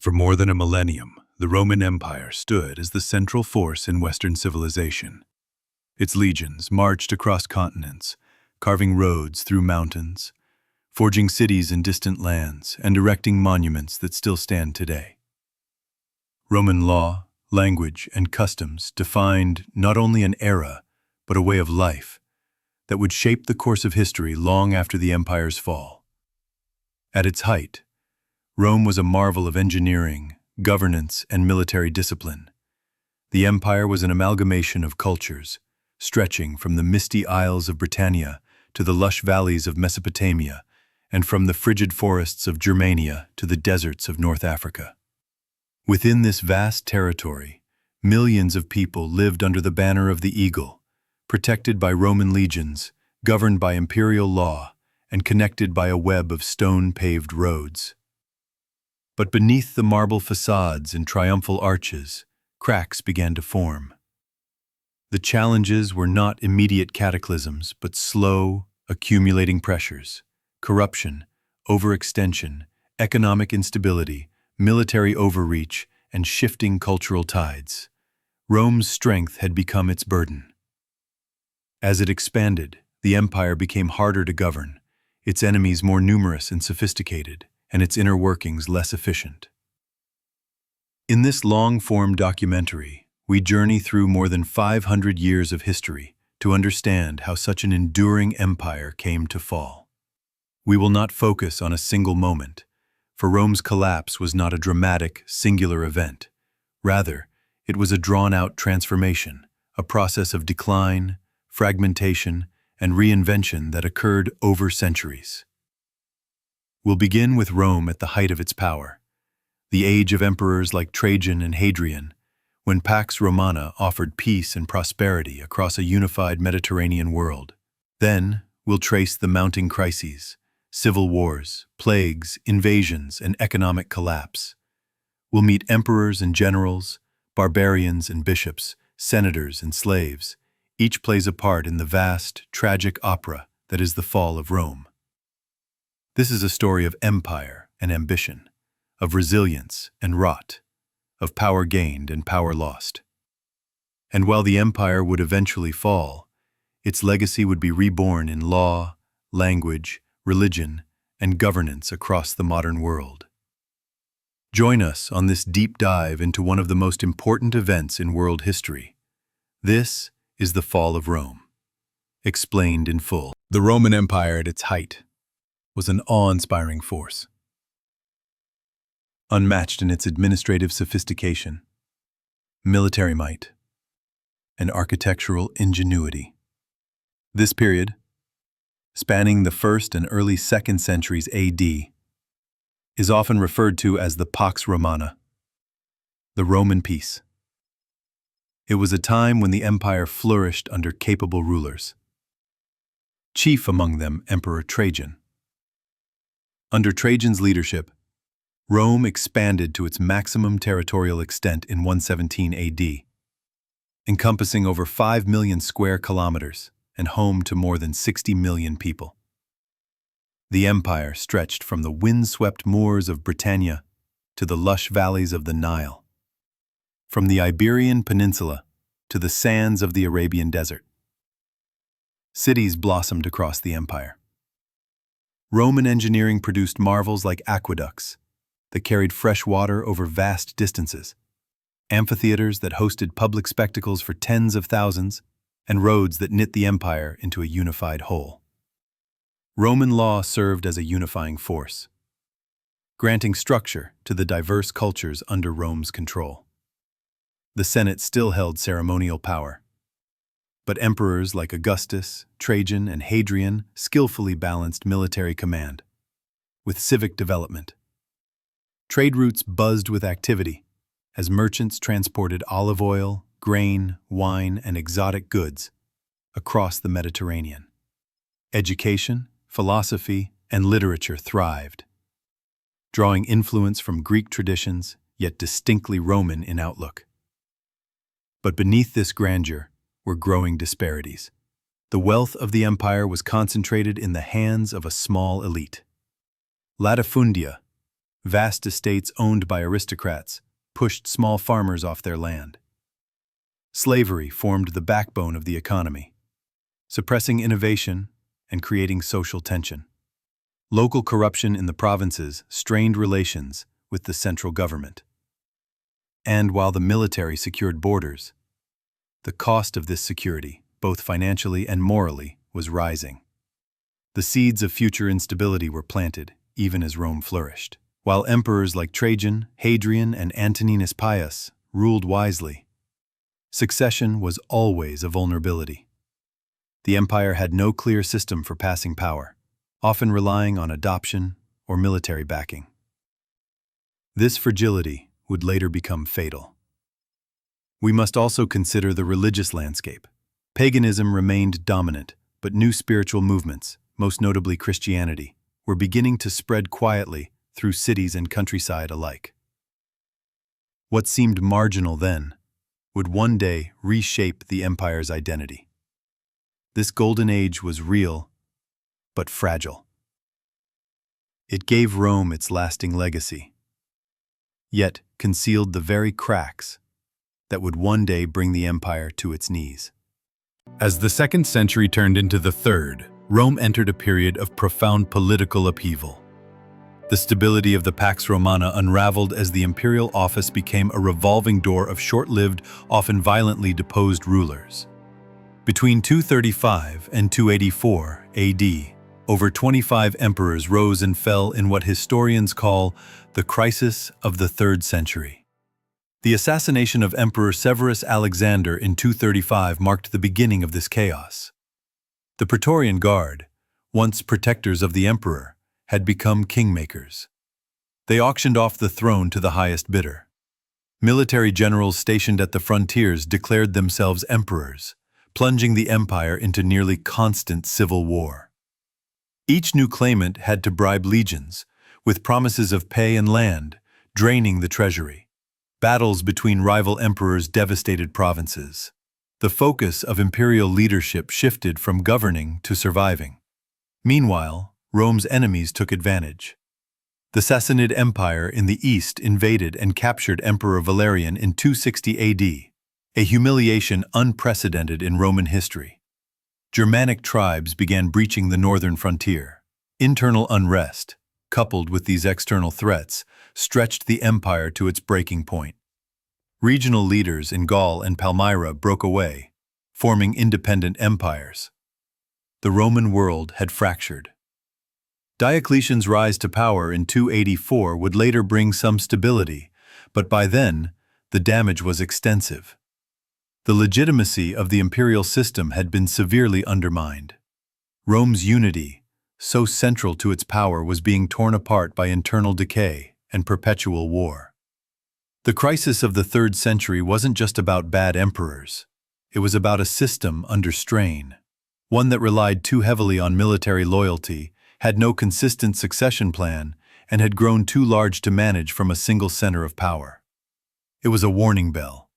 For more than a millennium, the Roman Empire stood as the central force in Western civilization. Its legions marched across continents, carving roads through mountains, forging cities in distant lands, and erecting monuments that still stand today. Roman law, language, and customs defined not only an era, but a way of life that would shape the course of history long after the empire's fall. At its height, Rome was a marvel of engineering, governance, and military discipline. The empire was an amalgamation of cultures, stretching from the misty isles of Britannia to the lush valleys of Mesopotamia, and from the frigid forests of Germania to the deserts of North Africa. Within this vast territory, millions of people lived under the banner of the eagle, protected by Roman legions, governed by imperial law, and connected by a web of stone-paved roads. But beneath the marble facades and triumphal arches, cracks began to form. The challenges were not immediate cataclysms, but slow, accumulating pressures: corruption, overextension, economic instability, military overreach, and shifting cultural tides. Rome's strength had become its burden. As it expanded, the empire became harder to govern, its enemies more numerous and sophisticated, and its inner workings less efficient. In this long-form documentary, we journey through more than 500 years of history to understand how such an enduring empire came to fall. We will not focus on a single moment, for Rome's collapse was not a dramatic, singular event. Rather, it was a drawn-out transformation, a process of decline, fragmentation, and reinvention that occurred over centuries. We'll begin with Rome at the height of its power, the age of emperors like Trajan and Hadrian, when Pax Romana offered peace and prosperity across a unified Mediterranean world. Then, we'll trace the mounting crises, civil wars, plagues, invasions, and economic collapse. We'll meet emperors and generals, barbarians and bishops, senators and slaves. Each plays a part in the vast, tragic opera that is the fall of Rome. This is a story of empire and ambition, of resilience and rot, of power gained and power lost. And while the empire would eventually fall, its legacy would be reborn in law, language, religion, and governance across the modern world. Join us on this deep dive into one of the most important events in world history. This is the fall of Rome. Explained in full. The Roman Empire at its height was an awe-inspiring force, unmatched in its administrative sophistication, military might, and architectural ingenuity. This period, spanning the 1st and early 2nd centuries AD, is often referred to as the Pax Romana, the Roman peace. It was a time when the empire flourished under capable rulers, chief among them Emperor Trajan. Under Trajan's leadership, Rome expanded to its maximum territorial extent in 117 AD, encompassing over 5 million square kilometers and home to more than 60 million people. The empire stretched from the wind-swept moors of Britannia to the lush valleys of the Nile, from the Iberian Peninsula to the sands of the Arabian Desert. Cities blossomed across the empire. Roman engineering produced marvels like aqueducts that carried fresh water over vast distances, amphitheaters that hosted public spectacles for tens of thousands, and roads that knit the empire into a unified whole. Roman law served as a unifying force, granting structure to the diverse cultures under Rome's control. The Senate still held ceremonial power, but emperors like Augustus, Trajan, and Hadrian skillfully balanced military command with civic development. Trade routes buzzed with activity as merchants transported olive oil, grain, wine, and exotic goods across the Mediterranean. Education, philosophy, and literature thrived, drawing influence from Greek traditions, yet distinctly Roman in outlook. But beneath this grandeur were growing disparities. The wealth of the empire was concentrated in the hands of a small elite. Latifundia, Vast estates owned by aristocrats pushed small farmers off their land. Slavery formed the backbone of the economy, suppressing innovation and creating social tension. Local corruption in the provinces strained relations with the central government. And while the military secured borders, the cost of this security, both financially and morally, was rising. The seeds of future instability were planted, even as Rome flourished. While emperors like Trajan, Hadrian, and Antoninus Pius ruled wisely, succession was always a vulnerability. The empire had no clear system for passing power, often relying on adoption or military backing. This fragility would later become fatal. We must also consider the religious landscape. Paganism remained dominant, but new spiritual movements, most notably Christianity, were beginning to spread quietly through cities and countryside alike. What seemed marginal then would one day reshape the empire's identity. This golden age was real, but fragile. It gave Rome its lasting legacy, yet concealed the very cracks that would one day bring the empire to its knees. As the 2nd century turned into the 3rd, Rome entered a period of profound political upheaval. The stability of the Pax Romana unraveled as the imperial office became a revolving door of short-lived, often violently deposed rulers. Between 235 and 284 AD, over 25 emperors rose and fell in what historians call the crisis of the 3rd century. The assassination of Emperor Severus Alexander in 235 marked the beginning of this chaos. The Praetorian Guard, once protectors of the emperor, had become kingmakers. They auctioned off the throne to the highest bidder. Military generals stationed at the frontiers declared themselves emperors, plunging the empire into nearly constant civil war. Each new claimant had to bribe legions, with promises of pay and land, draining the treasury. Battles between rival emperors devastated provinces. The focus of imperial leadership shifted from governing to surviving. Meanwhile, Rome's enemies took advantage. The Sassanid Empire in the east invaded and captured Emperor Valerian in 260 AD, a humiliation unprecedented in Roman history. Germanic tribes began breaching the northern frontier. Internal unrest, coupled with these external threats, stretched the empire to its breaking point. Regional leaders in Gaul and Palmyra broke away, forming independent empires. The Roman world had fractured. Diocletian's rise to power in 284 would later bring some stability, but by then, the damage was extensive. The legitimacy of the imperial system had been severely undermined. Rome's unity, so central to its power, was being torn apart by internal decay and perpetual war. The crisis of the 3rd century wasn't just about bad emperors. It was about a system under strain, one that relied too heavily on military loyalty, had no consistent succession plan, and had grown too large to manage from a single center of power. It was a warning bell.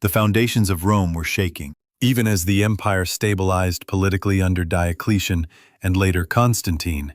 The foundations of Rome were shaking. Even as the empire stabilized politically under Diocletian and later Constantine,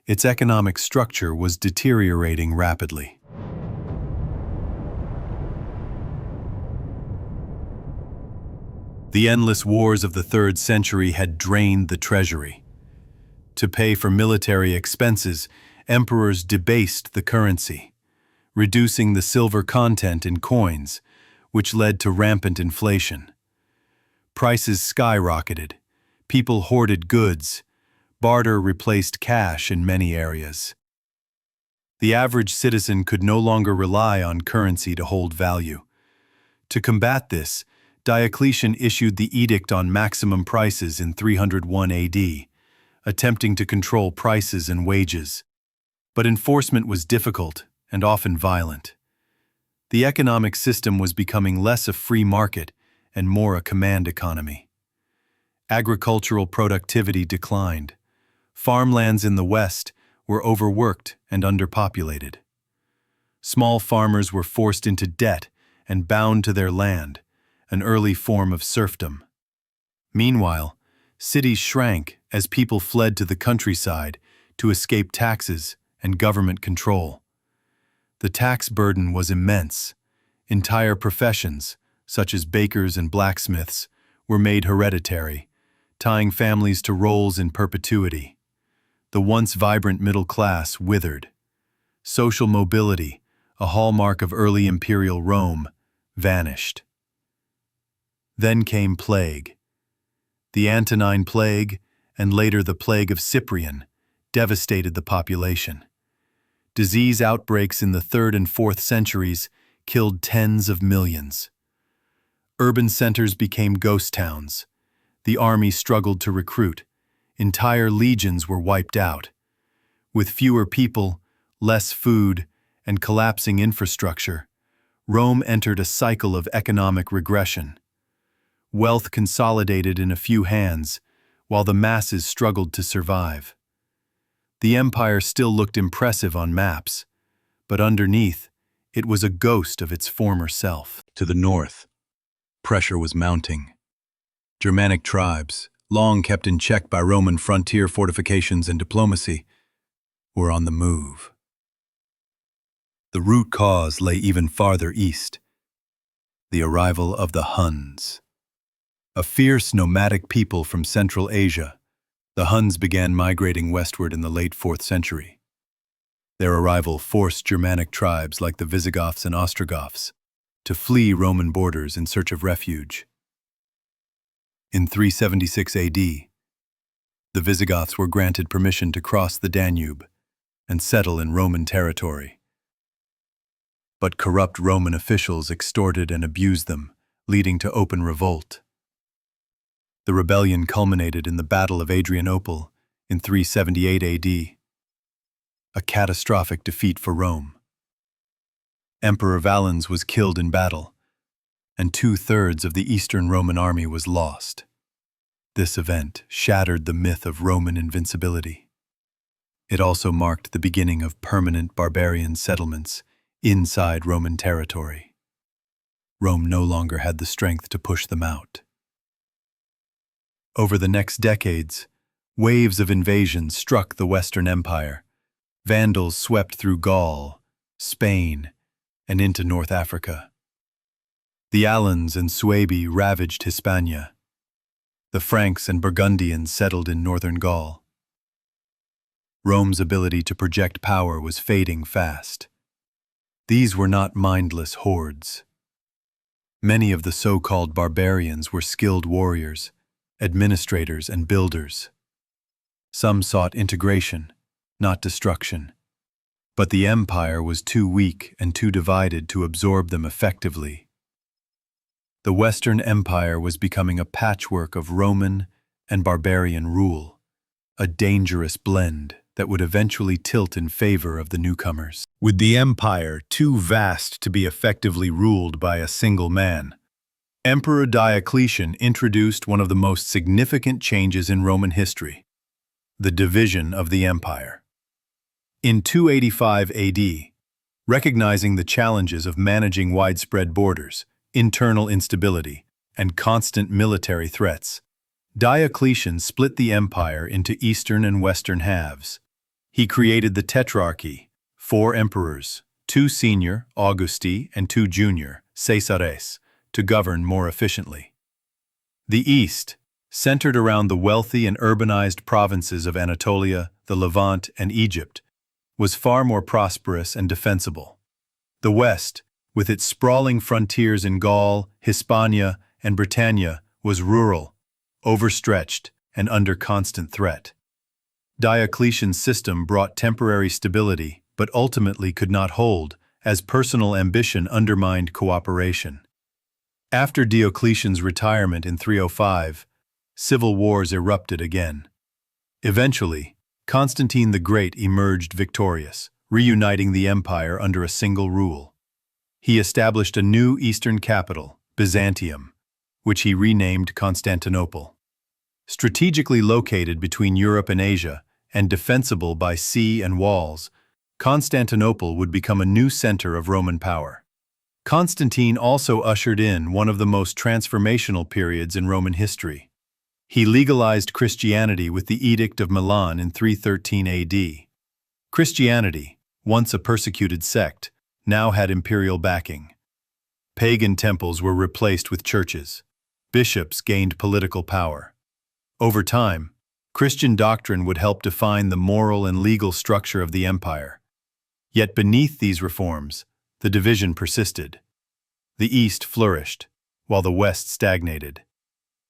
its economic structure was deteriorating rapidly. The endless wars of the 3rd century had drained the treasury. To pay for military expenses, emperors debased the currency, reducing the silver content in coins, which led to rampant inflation. Prices skyrocketed, people hoarded goods, barter replaced cash in many areas. The average citizen could no longer rely on currency to hold value. To combat this, Diocletian issued the Edict on Maximum Prices in 301 AD, attempting to control prices and wages. But enforcement was difficult and often violent. The economic system was becoming less a free market and more a command economy. Agricultural productivity declined. Farmlands in the West were overworked and underpopulated. Small farmers were forced into debt and bound to their land, an early form of serfdom. Meanwhile, cities shrank as people fled to the countryside to escape taxes and government control. The tax burden was immense. Entire professions, such as bakers and blacksmiths, were made hereditary, tying families to roles in perpetuity. The once vibrant middle class withered. Social mobility, a hallmark of early imperial Rome, vanished. Then came plague. The Antonine Plague, and later the Plague of Cyprian, devastated the population. Disease outbreaks in the 3rd and 4th centuries killed tens of millions. Urban centers became ghost towns. The army struggled to recruit. Entire legions were wiped out. With fewer people, less food, and collapsing infrastructure, Rome entered a cycle of economic regression. Wealth consolidated in a few hands, while the masses struggled to survive. The empire still looked impressive on maps, but underneath, it was a ghost of its former self. To the north, pressure was mounting. Germanic tribes, long kept in check by Roman frontier fortifications and diplomacy, were on the move. The root cause lay even farther east: the arrival of the Huns. A fierce nomadic people from Central Asia, the Huns began migrating westward in the late 4th century. Their arrival forced Germanic tribes like the Visigoths and Ostrogoths to flee Roman borders in search of refuge. In 376 AD, the Visigoths were granted permission to cross the Danube and settle in Roman territory. But corrupt Roman officials extorted and abused them, leading to open revolt. The rebellion culminated in the Battle of Adrianople in 378 AD, a catastrophic defeat for Rome. Emperor Valens was killed in battle, and 2/3 of the Eastern Roman army was lost. This event shattered the myth of Roman invincibility. It also marked the beginning of permanent barbarian settlements inside Roman territory. Rome no longer had the strength to push them out. Over the next decades, waves of invasions struck the Western Empire. Vandals swept through Gaul, Spain, and into North Africa. The Alans and Suebi ravaged Hispania. The Franks and Burgundians settled in northern Gaul. Rome's ability to project power was fading fast. These were not mindless hordes. Many of the so-called barbarians were skilled warriors, administrators, and builders. Some sought integration, not destruction. But the empire was too weak and too divided to absorb them effectively. The Western Empire was becoming a patchwork of Roman and barbarian rule, a dangerous blend that would eventually tilt in favor of the newcomers. With the empire too vast to be effectively ruled by a single man, Emperor Diocletian introduced one of the most significant changes in Roman history: the division of the empire. In 285 AD, recognizing the challenges of managing widespread borders, internal instability, and constant military threats, Diocletian split the empire into eastern and western halves. He created the Tetrarchy, 4 emperors, 2 senior, Augusti, and 2 junior, Caesares, to govern more efficiently. The East, centered around the wealthy and urbanized provinces of Anatolia, the Levant, and Egypt, was far more prosperous and defensible. The West, with its sprawling frontiers in Gaul, Hispania, and Britannia, was rural, overstretched, and under constant threat. Diocletian's system brought temporary stability, but ultimately could not hold, as personal ambition undermined cooperation. After Diocletian's retirement in 305, civil wars erupted again. Eventually, Constantine the Great emerged victorious, reuniting the empire under a single rule. He established a new eastern capital, Byzantium, which he renamed Constantinople. Strategically located between Europe and Asia, and defensible by sea and walls, Constantinople would become a new center of Roman power. Constantine also ushered in one of the most transformational periods in Roman history. He legalized Christianity with the Edict of Milan in 313 AD. Christianity, once a persecuted sect, now had imperial backing. Pagan temples were replaced with churches. Bishops gained political power. Over time, Christian doctrine would help define the moral and legal structure of the empire. Yet beneath these reforms, the division persisted. The East flourished, while the West stagnated.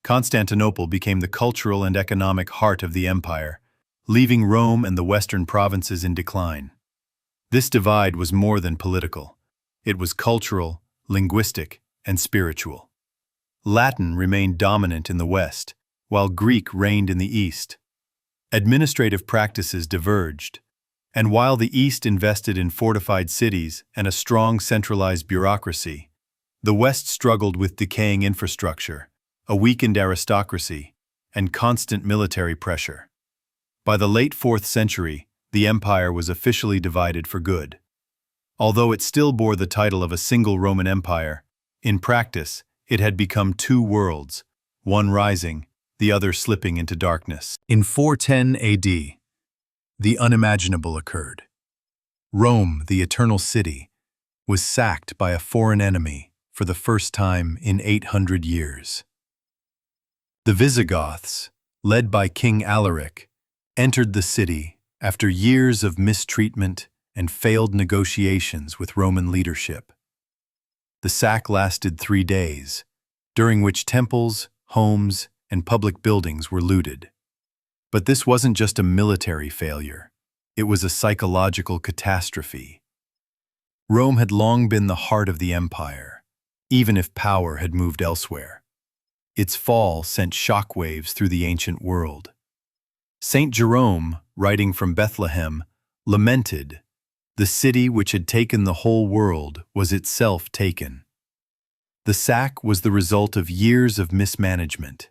Constantinople became the cultural and economic heart of the empire, leaving Rome and the western provinces in decline. This divide was more than political. It was cultural, linguistic, and spiritual. Latin remained dominant in the West, while Greek reigned in the East. Administrative practices diverged, and while the East invested in fortified cities and a strong centralized bureaucracy, the West struggled with decaying infrastructure, a weakened aristocracy, and constant military pressure. By the late 4th century, the empire was officially divided for good. Although it still bore the title of a single Roman Empire, in practice, it had become two worlds, one rising, the other slipping into darkness. In 410 AD, the unimaginable occurred. Rome, the eternal city, was sacked by a foreign enemy for the first time in 800 years. The Visigoths, led by King Alaric, entered the city after years of mistreatment and failed negotiations with Roman leadership. The sack lasted 3 days, during which temples, homes, and public buildings were looted. But this wasn't just a military failure. It was a psychological catastrophe. Rome had long been the heart of the empire, even if power had moved elsewhere. Its fall sent shockwaves through the ancient world. Saint Jerome, writing from Bethlehem, lamented, "The city which had taken the whole world was itself taken." The sack was the result of years of mismanagement.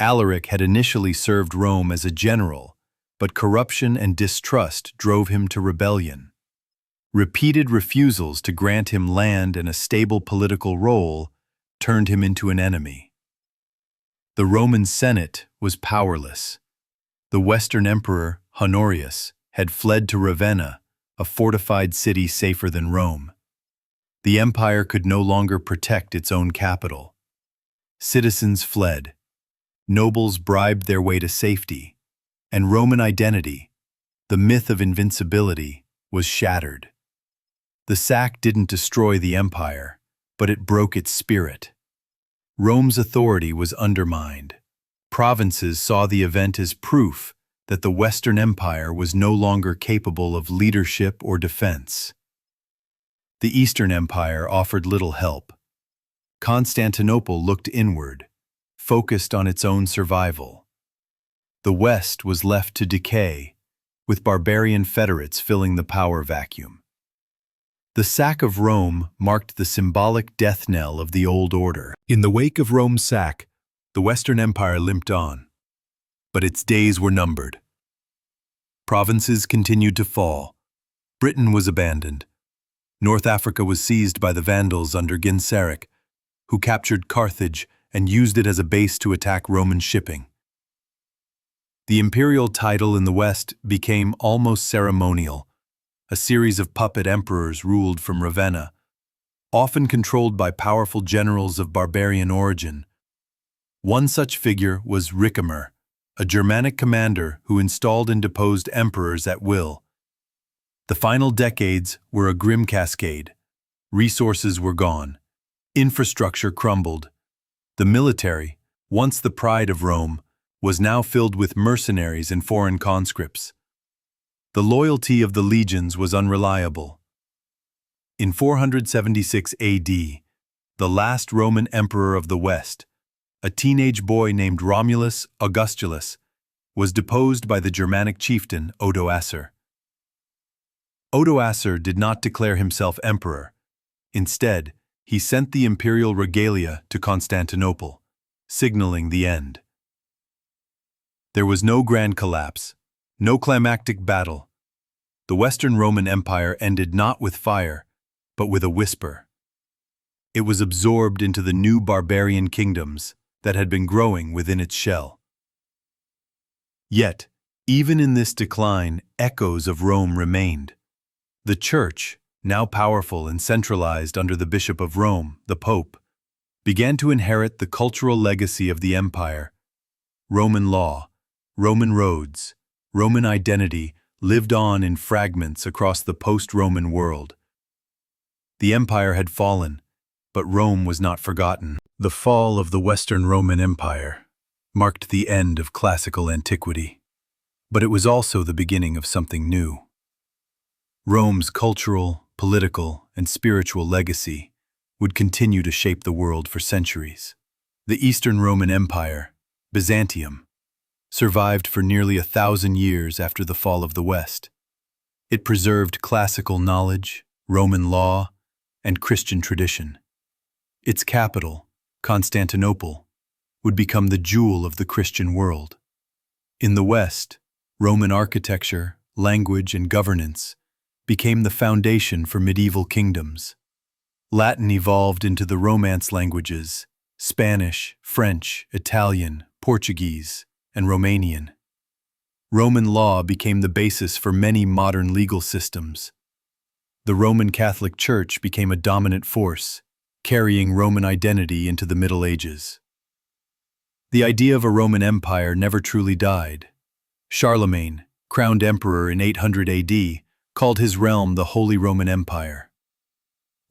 Alaric had initially served Rome as a general, but corruption and distrust drove him to rebellion. Repeated refusals to grant him land and a stable political role turned him into an enemy. The Roman Senate was powerless. The Western Emperor, Honorius, had fled to Ravenna, a fortified city safer than Rome. The empire could no longer protect its own capital. Citizens fled. Nobles bribed their way to safety, and Roman identity, the myth of invincibility, was shattered. The sack didn't destroy the empire, but it broke its spirit. Rome's authority was undermined. Provinces saw the event as proof that the Western Empire was no longer capable of leadership or defense. The Eastern Empire offered little help. Constantinople looked inward, focused on its own survival. The West was left to decay, with barbarian federates filling the power vacuum. The sack of Rome marked the symbolic death knell of the old order. In the wake of Rome's sack, the Western Empire limped on, but its days were numbered. Provinces continued to fall. Britain was abandoned. North Africa was seized by the Vandals under Genseric, who captured Carthage and used it as a base to attack Roman shipping. The imperial title in the West became almost ceremonial. A series of puppet emperors ruled from Ravenna, often controlled by powerful generals of barbarian origin. One such figure was Ricimer, a Germanic commander who installed and deposed emperors at will. The final decades were a grim cascade. Resources were gone. Infrastructure crumbled. The military, once the pride of Rome, was now filled with mercenaries and foreign conscripts. The loyalty of the legions was unreliable. In 476 AD, the last Roman emperor of the West, a teenage boy named Romulus Augustulus, was deposed by the Germanic chieftain Odoacer. Odoacer did not declare himself emperor. Instead, he sent the imperial regalia to Constantinople, signaling the end. There was no grand collapse, no climactic battle. The Western Roman Empire ended not with fire, but with a whisper. It was absorbed into the new barbarian kingdoms that had been growing within its shell. Yet, even in this decline, echoes of Rome remained. The Church, now powerful and centralized under the Bishop of Rome, the Pope, began to inherit the cultural legacy of the empire. Roman law, Roman roads, Roman identity lived on in fragments across the post-Roman world. The empire had fallen, but Rome was not forgotten. The fall of the Western Roman Empire marked the end of classical antiquity, but it was also the beginning of something new. Rome's cultural, political, and spiritual legacy would continue to shape the world for centuries. The Eastern Roman Empire, Byzantium, survived for nearly 1,000 years after the fall of the West. It preserved classical knowledge, Roman law, and Christian tradition. Its capital, Constantinople, would become the jewel of the Christian world. In the West, Roman architecture, language, and governance became the foundation for medieval kingdoms. Latin evolved into the Romance languages, Spanish, French, Italian, Portuguese, and Romanian. Roman law became the basis for many modern legal systems. The Roman Catholic Church became a dominant force, carrying Roman identity into the Middle Ages. The idea of a Roman Empire never truly died. Charlemagne, crowned emperor in 800 AD, called his realm the Holy Roman Empire.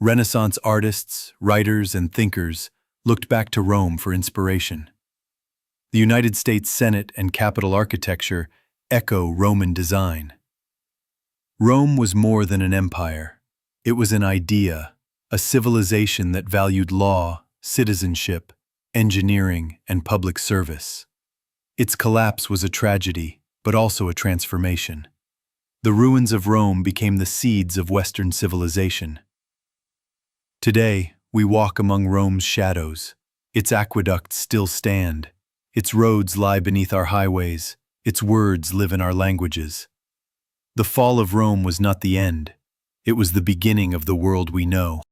Renaissance artists, writers, and thinkers looked back to Rome for inspiration. The United States Senate and Capitol architecture echo Roman design. Rome was more than an empire. It was an idea, a civilization that valued law, citizenship, engineering, and public service. Its collapse was a tragedy, but also a transformation. The ruins of Rome became the seeds of Western civilization. Today, we walk among Rome's shadows. Its aqueducts still stand. Its roads lie beneath our highways. Its words live in our languages. The fall of Rome was not the end. It was the beginning of the world we know.